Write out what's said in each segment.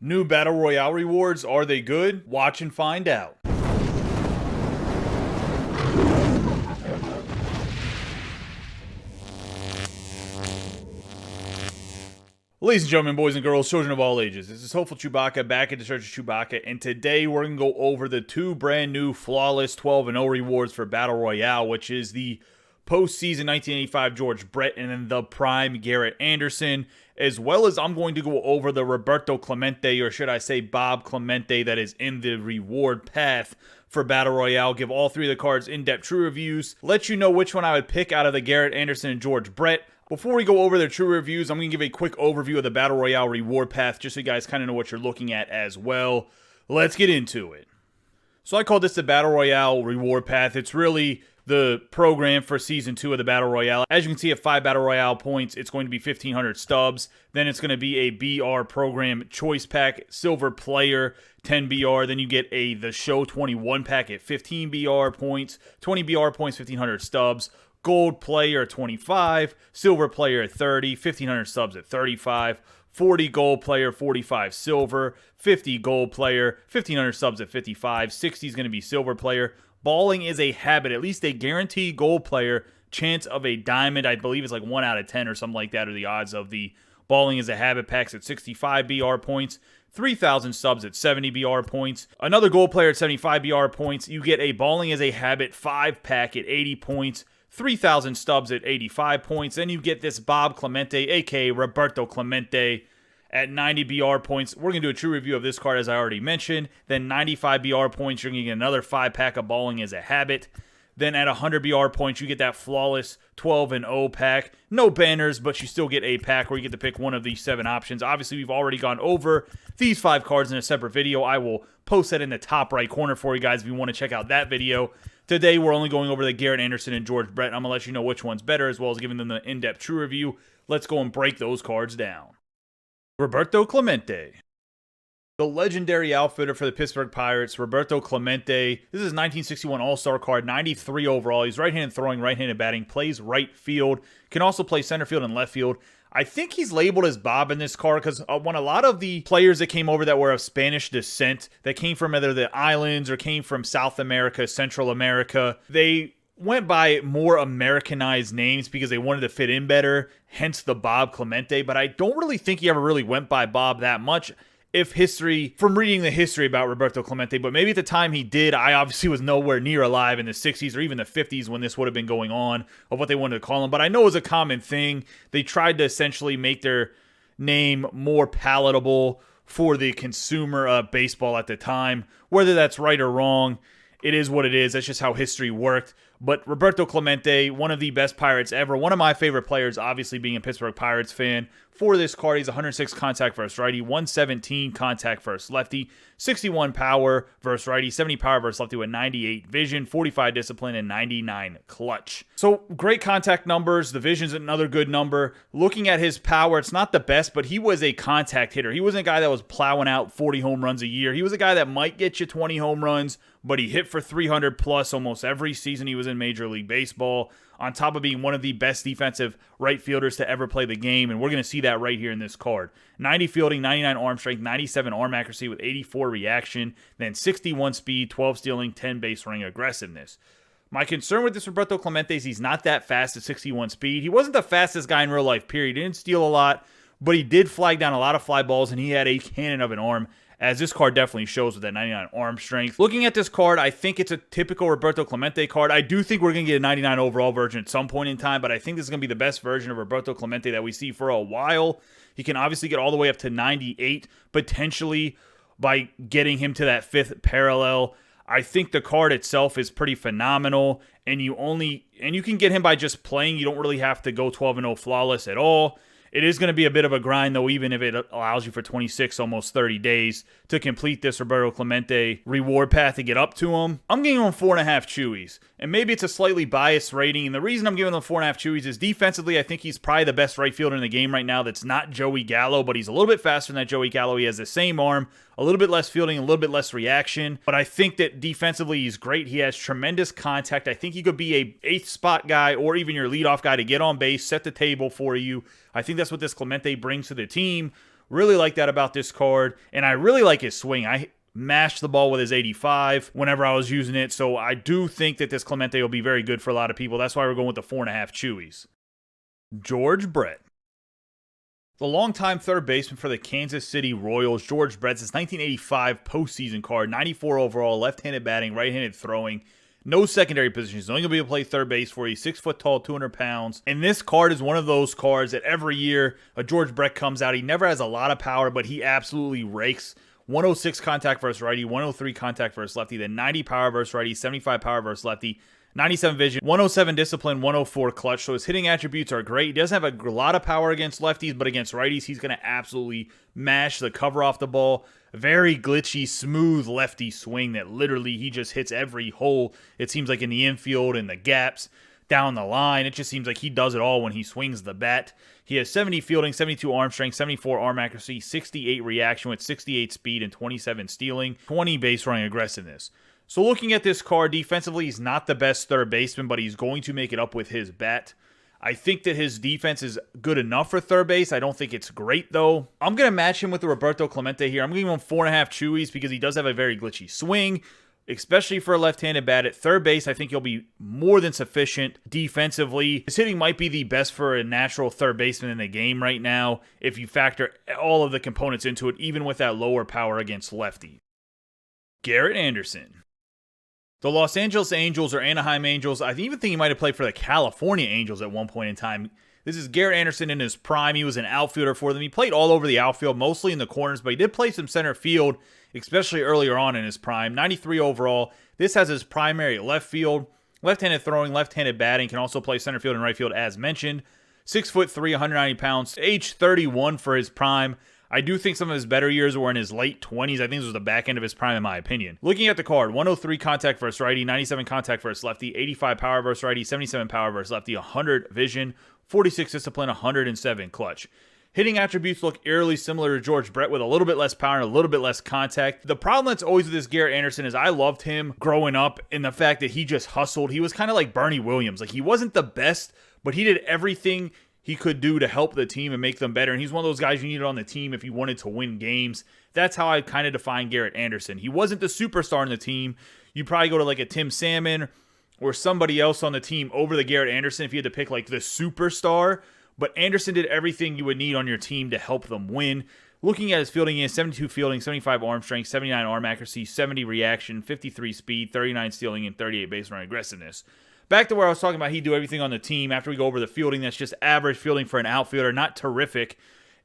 New Battle Royale rewards, are they good? Watch and find out. Ladies and gentlemen, boys and girls, children of all ages, this is Hopeful Chewbacca back at the Church of Chewbacca, and today we're going to go over the two brand new flawless 12-0 rewards for Battle Royale, which is the postseason 1985 George Brett and then the prime Garrett Anderson, as well as I'm going to go over the Roberto Clemente, or should I say Bob Clemente, that is in the reward path for Battle Royale. Give all three of the cards in-depth true reviews, let you know which one I would pick out of the Garrett Anderson and George Brett. Before we go over their true reviews, I'm going to give a quick overview of the Battle Royale reward path just so you guys kind of know what you're looking at as well. Let's get into it. So I call this the Battle Royale reward path. It's really the program for Season 2 of the Battle Royale. As you can see, at 5 Battle Royale points, it's going to be 1,500 stubs. Then it's going to be a BR program choice pack, silver player, 10 BR. Then you get the show 21 pack at 15 BR points, 20 BR points, 1,500 stubs. Gold player at 25, silver player at 30, 1,500 subs at 35, 40 gold player, 45 silver, 50 gold player, 1,500 subs at 55, 60 is going to be silver player. Balling is a habit, at least a guaranteed gold player. Chance of a diamond, I believe it's like 1 out of 10 or something like that, are the odds of the balling is a habit packs at 65 BR points. 3,000 subs at 70 BR points. Another gold player at 75 BR points. You get a balling is a habit 5-pack at 80 points. 3,000 stubs at 85 points. Then you get this Bob Clemente, aka Roberto Clemente, at 90 BR points. We're going to do a true review of this card, as I already mentioned. Then 95 BR points, you're going to get another 5-pack of balling as a habit. Then at 100 BR points, you get that flawless 12-0 pack. No banners, but you still get a pack where you get to pick one of these 7 options. Obviously, we've already gone over these 5 cards in a separate video. I will post that in the top right corner for you guys if you want to check out that video. Today, we're only going over the Garrett Anderson and George Brett. I'm going to let you know which one's better, as well as giving them the in-depth true review. Let's go and break those cards down. Roberto Clemente. The legendary outfitter for the Pittsburgh Pirates, Roberto Clemente. This is 1961 All-Star card, 93 overall. He's right-handed throwing, right-handed batting, plays right field, can also play center field and left field. I think he's labeled as Bob in this card because when a lot of the players that came over that were of Spanish descent, that came from either the islands or came from South America, Central America, they went by more Americanized names because they wanted to fit in better, hence the Bob Clemente. But I don't really think he ever really went by Bob that much. From reading the history about Roberto Clemente, but maybe at the time he did. I obviously was nowhere near alive in the 60s or even the 50s when this would have been going on, of what they wanted to call him. But I know it was a common thing. They tried to essentially make their name more palatable for the consumer of baseball at the time. Whether that's right or wrong, it is what it is. That's just how history worked. But Roberto Clemente, one of the best Pirates ever. One of my favorite players, obviously being a Pittsburgh Pirates fan. For this card, he's 106 contact versus righty, 117 contact versus lefty, 61 power versus righty, 70 power versus lefty with 98 vision, 45 discipline, and 99 clutch. So great contact numbers. The vision's another good number. Looking at his power, it's not the best, but he was a contact hitter. He wasn't a guy that was plowing out 40 home runs a year. He was a guy that might get you 20 home runs, but he hit for 300 plus almost every season he was in Major League Baseball, on top of being one of the best defensive right fielders to ever play the game, and we're going to see that right here in this card. 90 fielding, 99 arm strength, 97 arm accuracy with 84 reaction, then 61 speed, 12 stealing, 10 base running aggressiveness. My concern with this Roberto Clemente is he's not that fast at 61 speed. He wasn't the fastest guy in real life, period. He didn't steal a lot, but he did flag down a lot of fly balls, and he had a cannon of an arm, as this card definitely shows with that 99 arm strength. Looking at this card, I think it's a typical Roberto Clemente card. I do think we're going to get a 99 overall version at some point in time, but I think this is going to be the best version of Roberto Clemente that we see for a while. He can obviously get all the way up to 98, potentially by getting him to that 5th parallel. I think the card itself is pretty phenomenal, and you can get him by just playing. You don't really have to go 12-0 flawless at all. It is going to be a bit of a grind, though, even if it allows you for 26, almost 30 days to complete this Roberto Clemente reward path to get up to him. I'm giving him 4.5 Chewies, and maybe it's a slightly biased rating, and the reason I'm giving him 4.5 Chewies is defensively, I think he's probably the best right fielder in the game right now that's not Joey Gallo, but he's a little bit faster than that Joey Gallo. He has the same arm, a little bit less fielding, a little bit less reaction, but I think that defensively he's great. He has tremendous contact. I think he could be a 8th spot guy or even your leadoff guy to get on base, set the table for you. I think that's what this Clemente brings to the team. Really like that about this card, and I really like his swing. I mashed the ball with his 85 whenever I was using it, so I do think that this Clemente will be very good for a lot of people. That's why we're going with the 4.5 Chewies. George Brett. The longtime third baseman for the Kansas City Royals, George Brett's his 1985 postseason card, 94 overall, left-handed batting, right-handed throwing. No secondary position. He's only going to be able to play third base for you. 6 foot tall, 200 pounds. And this card is one of those cards that every year a George Brett comes out. He never has a lot of power, but he absolutely rakes. 106 contact versus righty, 103 contact versus lefty, then 90 power versus righty, 75 power versus lefty, 97 vision, 107 discipline, 104 clutch. So his hitting attributes are great. He doesn't have a lot of power against lefties, but against righties, he's going to absolutely mash the cover off the ball. Very glitchy, smooth lefty swing that literally he just hits every hole. It seems like in the infield and the gaps down the line. It just seems like he does it all when he swings the bat. He has 70 fielding, 72 arm strength, 74 arm accuracy, 68 reaction with 68 speed, and 27 stealing, 20 base running aggressiveness. So looking at this card, defensively, he's not the best third baseman, but he's going to make it up with his bat. I think that his defense is good enough for third base. I don't think it's great, though. I'm going to match him with the Roberto Clemente here. I'm going to give him 4.5 Chewies because he does have a very glitchy swing, especially for a left-handed bat. At third base, I think he'll be more than sufficient defensively. His hitting might be the best for a natural third baseman in the game right now if you factor all of the components into it, even with that lower power against lefty. Garrett Anderson. The Los Angeles Angels or Anaheim Angels, I even think he might have played for the California Angels at one point in time. This is Garrett Anderson in his prime. He was an outfielder for them. He played all over the outfield, mostly in the corners, but he did play some center field, especially earlier on in his prime. 93 overall. This has his primary left field, left-handed throwing, left-handed batting. Can also play center field and right field as mentioned. 6'3", 190 pounds. Age 31 for his prime. I do think some of his better years were in his late 20s. I think this was the back end of his prime, in my opinion. Looking at the card, 103 contact versus righty, 97 contact versus lefty, 85 power versus righty, 77 power versus lefty, 100 vision, 46 discipline, 107 clutch. Hitting attributes look eerily similar to George Brett with a little bit less power and a little bit less contact. The problem that's always with this Garrett Anderson is I loved him growing up in the fact that he just hustled. He was kind of like Bernie Williams. Like, he wasn't the best, but he did everything he could do to help the team and make them better. And he's one of those guys you needed on the team if you wanted to win games. That's how I kind of define Garrett Anderson. He wasn't the superstar in the team. You probably go to like a Tim Salmon or somebody else on the team over the Garrett Anderson if you had to pick like the superstar. But Anderson did everything you would need on your team to help them win. Looking at his fielding, he has 72 fielding, 75 arm strength, 79 arm accuracy, 70 reaction, 53 speed, 39 stealing, and 38 base running aggressiveness. Back to where I was talking about he'd do everything on the team. After we go over the fielding, that's just average fielding for an outfielder, not terrific.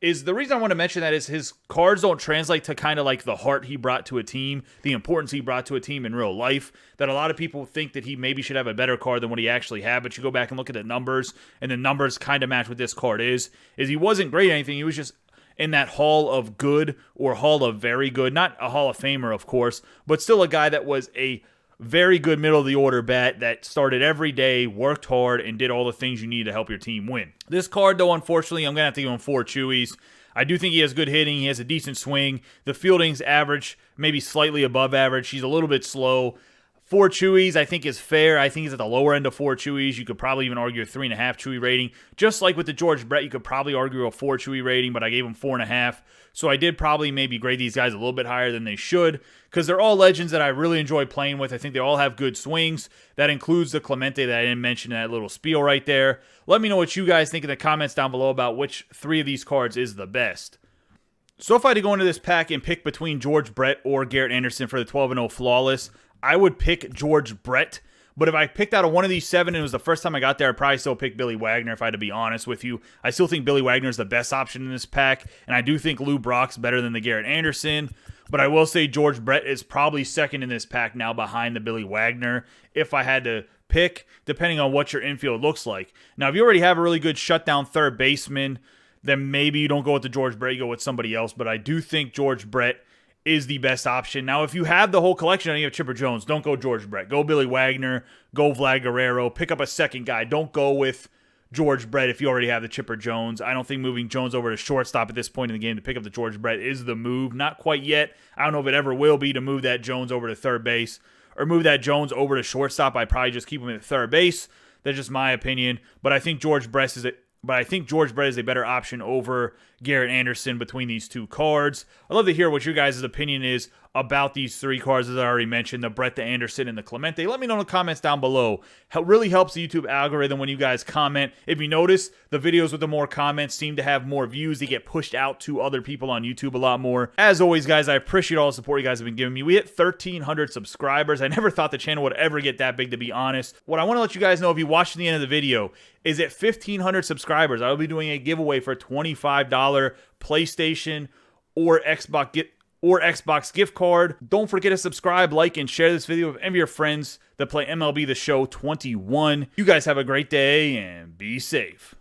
Is the reason I want to mention that is his cards don't translate to kind of like the heart he brought to a team, the importance he brought to a team in real life, that a lot of people think that he maybe should have a better card than what he actually had, but you go back and look at the numbers, and the numbers kind of match what this card is he wasn't great at anything. He was just in that hall of good or hall of very good, not a Hall of Famer, of course, but still a guy that was a very good middle-of-the-order bat that started every day, worked hard, and did all the things you need to help your team win. This card, though, unfortunately, I'm going to have to give him 4 Chewies. I do think he has good hitting. He has a decent swing. The fielding's average, maybe slightly above average. He's a little bit slow. 4 Chewies, I think, is fair. I think he's at the lower end of 4 Chewies. You could probably even argue a 3.5 Chewy rating. Just like with the George Brett, you could probably argue a 4 Chewy rating, but I gave him 4.5. So I did probably maybe grade these guys a little bit higher than they should, because they're all legends that I really enjoy playing with. I think they all have good swings. That includes the Clemente that I didn't mention in that little spiel right there. Let me know what you guys think in the comments down below about which 3 of these cards is the best. So if I had to go into this pack and pick between George Brett or Garrett Anderson for the 12-0 Flawless, I would pick George Brett. But if I picked out of one of these 7 and it was the first time I got there, I'd probably still pick Billy Wagner if I had to be honest with you. I still think Billy Wagner is the best option in this pack, and I do think Lou Brock's better than the Garrett Anderson. But I will say George Brett is probably second in this pack now behind the Billy Wagner if I had to pick, depending on what your infield looks like. Now, if you already have a really good shutdown third baseman, then maybe you don't go with the George Brett, you go with somebody else. But I do think George Brett is the best option. Now, if you have the whole collection and you have Chipper Jones, don't go George Brett. Go Billy Wagner, go Vlad Guerrero, pick up a second guy. Don't go with George Brett if you already have the Chipper Jones. I don't think moving Jones over to shortstop at this point in the game to pick up the George Brett is the move. Not quite yet. I don't know if it ever will be to move that Jones over to third base or move that Jones over to shortstop. I'd probably just keep him at third base. That's just my opinion. But I think George Brett but I think George Brett is a better option over Garrett Anderson between these two cards. I'd love to hear what your guys' opinion is about these three cards, as I already mentioned, the Brett, the Anderson, and the Clemente. Let me know in the comments down below. It really helps the YouTube algorithm when you guys comment. If you notice, the videos with the more comments seem to have more views. They get pushed out to other people on YouTube a lot more. As always, guys, I appreciate all the support you guys have been giving me. We hit 1,300 subscribers. I never thought the channel would ever get that big, to be honest. What I want to let you guys know, if you watch to the end of the video, is at 1,500 subscribers, I will be doing a giveaway for a $25 PlayStation or Xbox gift card. Don't forget to subscribe, like, and share this video with any of your friends that play MLB The Show 21. You guys have a great day and be safe.